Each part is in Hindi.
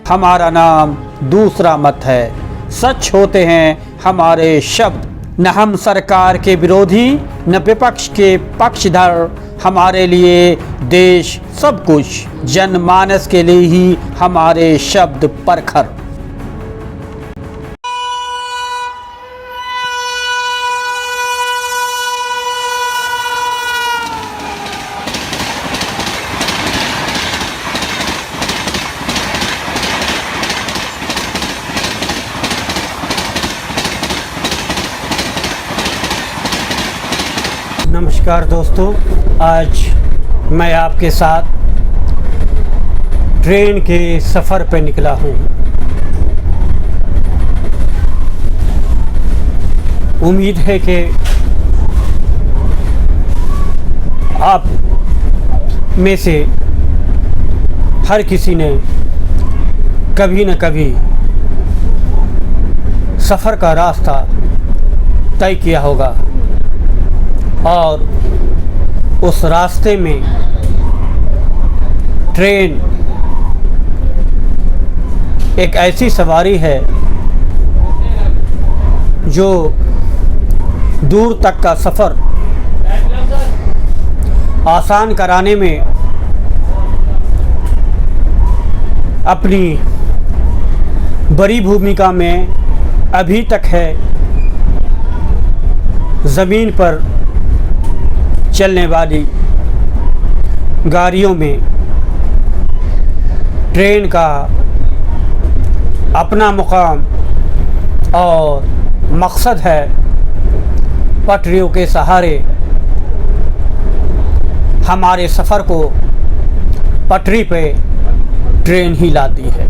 हमारा नाम दूसरा मत है। सच होते हैं हमारे शब्द, न हम सरकार के विरोधी न विपक्ष के पक्षधर। हमारे लिए देश सब कुछ, जनमानस के लिए ही हमारे शब्द परखर। नमस्कार दोस्तों, आज मैं आपके साथ ट्रेन के सफ़र पे निकला हूँ। उम्मीद है कि आप में से हर किसी ने कभी न कभी सफ़र का रास्ता तय किया होगा और उस रास्ते में ट्रेन एक ऐसी सवारी है जो दूर तक का सफ़र आसान कराने में अपनी बड़ी भूमिका में अभी तक है। ज़मीन पर चलने वाली गाड़ियों में ट्रेन का अपना मुकाम और मकसद है। पटरियों के सहारे हमारे सफ़र को पटरी पे ट्रेन ही लाती है।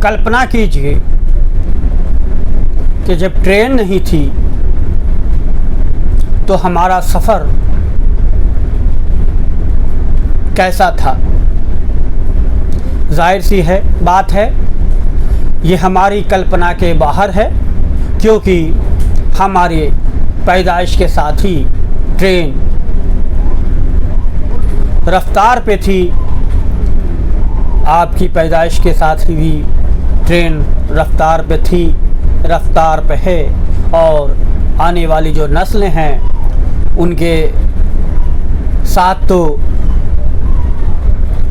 कल्पना कीजिए कि जब ट्रेन नहीं थी तो हमारा सफ़र कैसा था। जाहिर सी है बात है, ये हमारी कल्पना के बाहर है, क्योंकि हमारे पैदाइश के साथ ही ट्रेन रफ्तार पे थी। आपकी पैदाइश के साथ ही भी ट्रेन रफ्तार पे थी, रफ्तार पे है, और आने वाली जो नस्लें हैं उनके साथ तो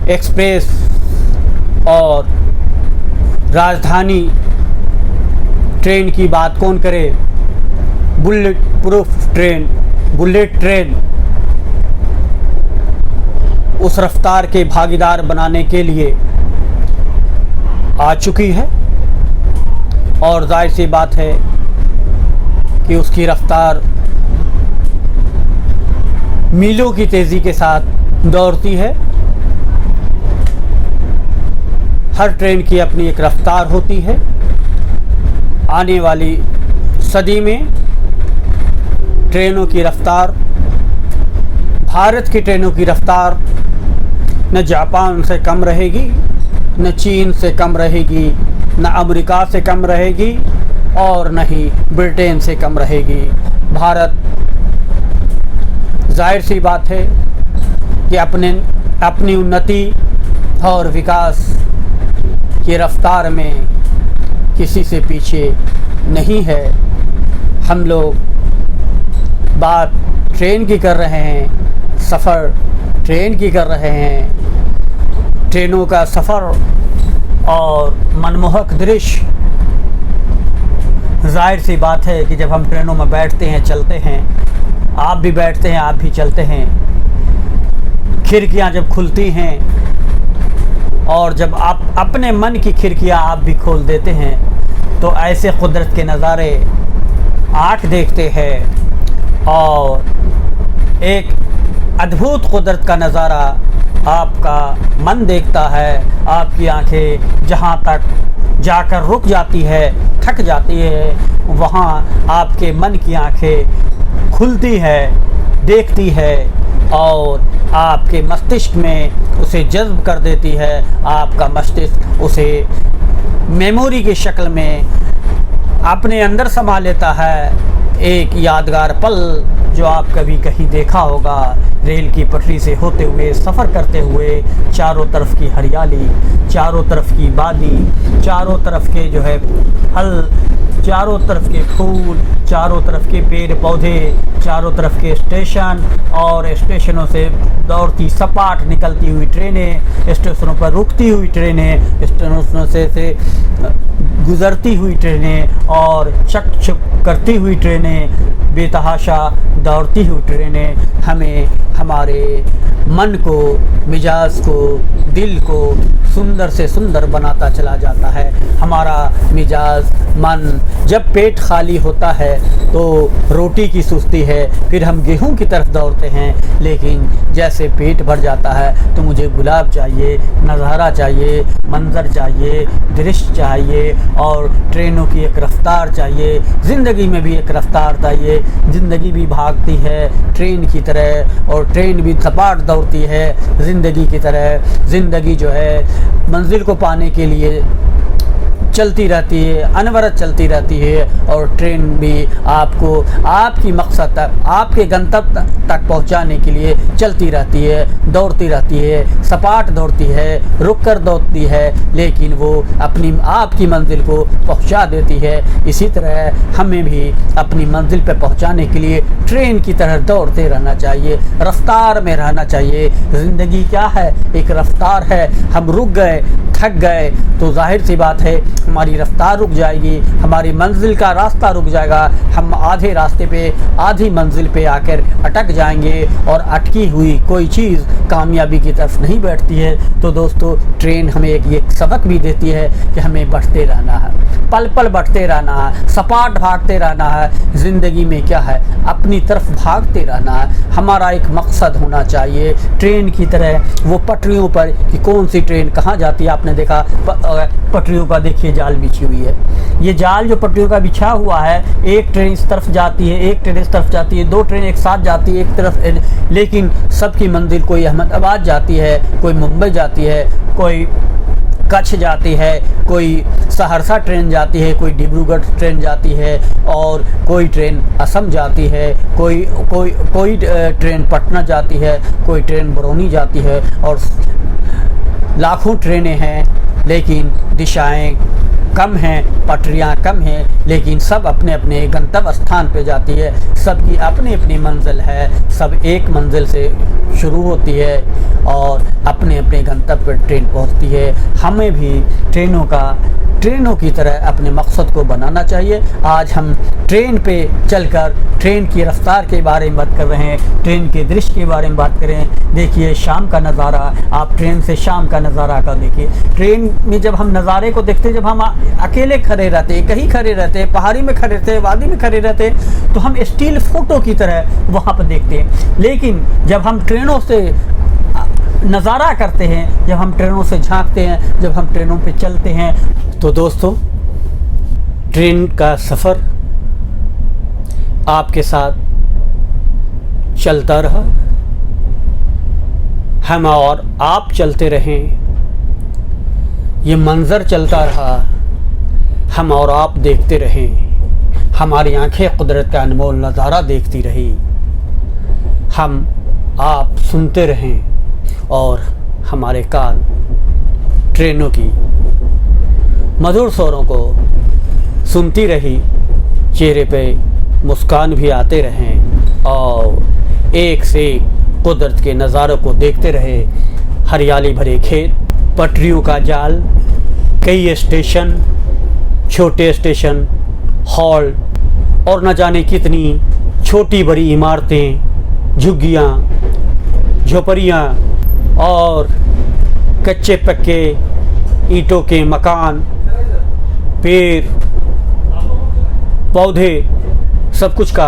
एक्सप्रेस और राजधानी ट्रेन की बात कौन करे। Bullet proof train, bullet train उस रफ्तार के भागीदार बनाने के लिए आ चुकी है, और जाहिर सी बात है कि उसकी रफ्तार मीलों की तेज़ी के साथ दौड़ती है। हर ट्रेन की अपनी एक रफ्तार होती है। आने वाली सदी में ट्रेनों की रफ्तार, भारत की ट्रेनों की रफ्तार न जापान से कम रहेगी, न चीन से कम रहेगी, न अमेरिका से कम रहेगी, और न ही ब्रिटेन से कम रहेगी। भारत, जाहिर सी बात है कि अपनी उन्नति और विकास की रफ्तार में किसी से पीछे नहीं है। हम लोग बात ट्रेन की कर रहे हैं, सफ़र ट्रेन की कर रहे हैं। ट्रेनों का सफ़र और मनमोहक दृश्य, जाहिर सी बात है कि जब हम ट्रेनों में बैठते हैं, चलते हैं, आप भी बैठते हैं, आप भी चलते हैं, खिड़कियां जब खुलती हैं और जब आप अपने मन की खिड़कियां आप भी खोल देते हैं, तो ऐसे कुदरत के नज़ारे आँख देखते हैं और एक अद्भुत कुदरत का नज़ारा आपका मन देखता है। आपकी आंखें जहां तक जाकर रुक जाती है, थक जाती है, वहां आपके मन की आंखें खुलती है, देखती है और आपके मस्तिष्क में उसे जज्ब कर देती है। आपका मस्तिष्क उसे मेमोरी की शक्ल में अपने अंदर समा लेता है। एक यादगार पल जो आप कभी कहीं देखा होगा, रेल की पटरी से होते हुए सफ़र करते हुए चारों तरफ की हरियाली, चारों तरफ की वादी, चारों तरफ के जो है फल, चारों तरफ के फूल, चारों तरफ के पेड़ पौधे, चारों तरफ के स्टेशन और स्टेशनों से दौड़ती सपाट निकलती हुई ट्रेनें, स्टेशनों पर रुकती हुई ट्रेनें, स्टेशनों से गुज़रती हुई ट्रेनें और चक चक करती हुई ट्रेनें, बेतहाशा दौड़ती हुई ट्रेनें हमें हमारे मन को, मिजाज को, दिल को सुंदर से सुंदर बनाता चला जाता है। हमारा मिजाज, मन जब पेट खाली होता है तो रोटी की सुस्ती है, फिर हम गेहूं की तरफ दौड़ते हैं, लेकिन जैसे पेट भर जाता है तो मुझे गुलाब चाहिए, नज़ारा चाहिए, मंजर चाहिए, दृश्य चाहिए और ट्रेनों की एक रफ्तार चाहिए। ज़िंदगी में भी एक रफ्तार चाहिए। ज़िंदगी भी भागती है ट्रेन की तरह और ट्रेन भी सपाट दौड़ती है ज़िंदगी की तरह। ज़िंदगी जो है मंजिल को पाने के लिए चलती रहती है, अनवरत चलती रहती है और ट्रेन भी आपको आपकी मकसद तक, आपके गंतव्य तक पहुंचाने के लिए चलती रहती है, दौड़ती रहती है, सपाट दौड़ती है, रुक कर दौड़ती है, लेकिन वो अपनी आपकी मंजिल को पहुंचा देती है। इसी तरह हमें भी अपनी मंजिल पर पहुंचाने के लिए ट्रेन की तरह दौड़ते रहना चाहिए, रफ्तार में रहना चाहिए। ज़िंदगी क्या है? एक रफ्तार है। हम रुक गए, थक गए तो जाहिर सी बात है हमारी रफ्तार रुक जाएगी, हमारी मंजिल का रास्ता रुक जाएगा, हम आधे रास्ते पे, आधी मंजिल पे आकर अटक जाएंगे और अटकी हुई कोई चीज़ कामयाबी की तरफ नहीं बैठती है। तो दोस्तों, ट्रेन हमें ये सबक भी देती है कि हमें बढ़ते रहना है, पल पल बढ़ते रहना है, सपाट भागते रहना है। ज़िंदगी में क्या है? अपनी तरफ भागते रहना है। हमारा एक मकसद होना चाहिए ट्रेन की तरह, वो पटरियों पर कि कौन सी ट्रेन कहाँ जाती है। आपने देखा पटरियों का, देखिए जाल बिछी हुई है। ये जाल जो पटरियों का बिछा हुआ है, एक ट्रेन इस तरफ जाती है, एक ट्रेन इस तरफ जाती है, दो ट्रेन एक साथ जाती है एक तरफ, लेकिन सबकी मंजिल कोई अहमदाबाद जाती है, कोई मुंबई जाती है, कोई कच्छ जाती है, कोई सहरसा ट्रेन जाती है, कोई डिब्रूगढ़ ट्रेन जाती है और कोई ट्रेन असम जाती है, कोई ट्रेन पटना जाती है, कोई ट्रेन बरौनी जाती है और लाखों ट्रेनें हैं लेकिन दिशाएं कम हैं, पटरियां कम हैं, लेकिन सब अपने अपने गंतव्य स्थान पे जाती है। सबकी अपनी अपनी मंजिल है, सब एक मंजिल से शुरू होती है और अपने अपने गंतव्य पर ट्रेन पहुंचती है। हमें भी ट्रेनों की तरह अपने मकसद को बनाना चाहिए। आज हम ट्रेन पे चलकर ट्रेन की रफ्तार के बारे में बात कर रहे हैं, ट्रेन के दृश्य के बारे में बात करें। देखिए शाम का नज़ारा, आप ट्रेन से शाम का नज़ारा का देखिए। ट्रेन में जब हम नज़ारे को देखते, जब हम अकेले खड़े रहते, कहीं खड़े रहते, पहाड़ी में खड़े रहते, वादी में खड़े रहते, तो हम स्टिल फोटो की तरह वहाँ पर देखते हैं। लेकिन जब हम ट्रेनों से नज़ारा करते हैं, जब हम ट्रेनों से झांकते हैं, जब हम ट्रेनों पे चलते हैं, तो दोस्तों ट्रेन का सफ़र आपके साथ चलता रहा, हम और आप चलते रहें, ये मंज़र चलता रहा, हम और आप देखते रहें, हमारी आंखें कुदरत का अनमोल नज़ारा देखती रही, हम आप सुनते रहें और हमारे कान ट्रेनों की मधुर स्वरों को सुनती रही, चेहरे पे मुस्कान भी आते रहें और एक से एक कुदरत के नज़ारों को देखते रहे। हरियाली भरे खेत, पटरियों का जाल, कई स्टेशन, छोटे स्टेशन, हॉल और न जाने कितनी छोटी बड़ी इमारतें, झुग्गियाँ, झोपड़ियाँ और कच्चे पक्के ईंटों के मकान, पेड़ पौधे, सब कुछ का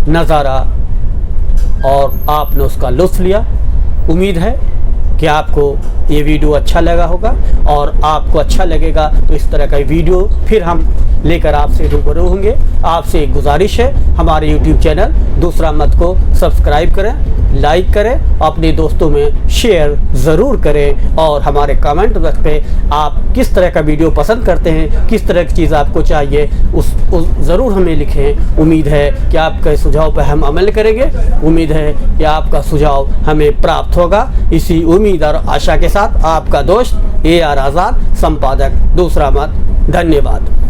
नज़ारा और आपने उसका लुत्फ़ लिया। उम्मीद है कि आपको ये वीडियो अच्छा लगा होगा और आपको अच्छा लगेगा तो इस तरह का वीडियो फिर हम लेकर आपसे रूबरू होंगे। आपसे एक गुजारिश है, हमारे YouTube चैनल दूसरा मत को सब्सक्राइब करें लाइक करें, अपने दोस्तों में शेयर ज़रूर करें और हमारे कमेंट बॉक्स पे आप किस तरह का वीडियो पसंद करते हैं, किस तरह की चीज़ आपको चाहिए उस ज़रूर हमें लिखें। उम्मीद है कि आपके सुझाव पर हम अमल करेंगे। उम्मीद है कि आपका सुझाव हमें प्राप्त होगा। इसी उम्मीद और आशा के साथ आपका दोस्त AR आज़ाद, संपादक दूसरा मत। धन्यवाद।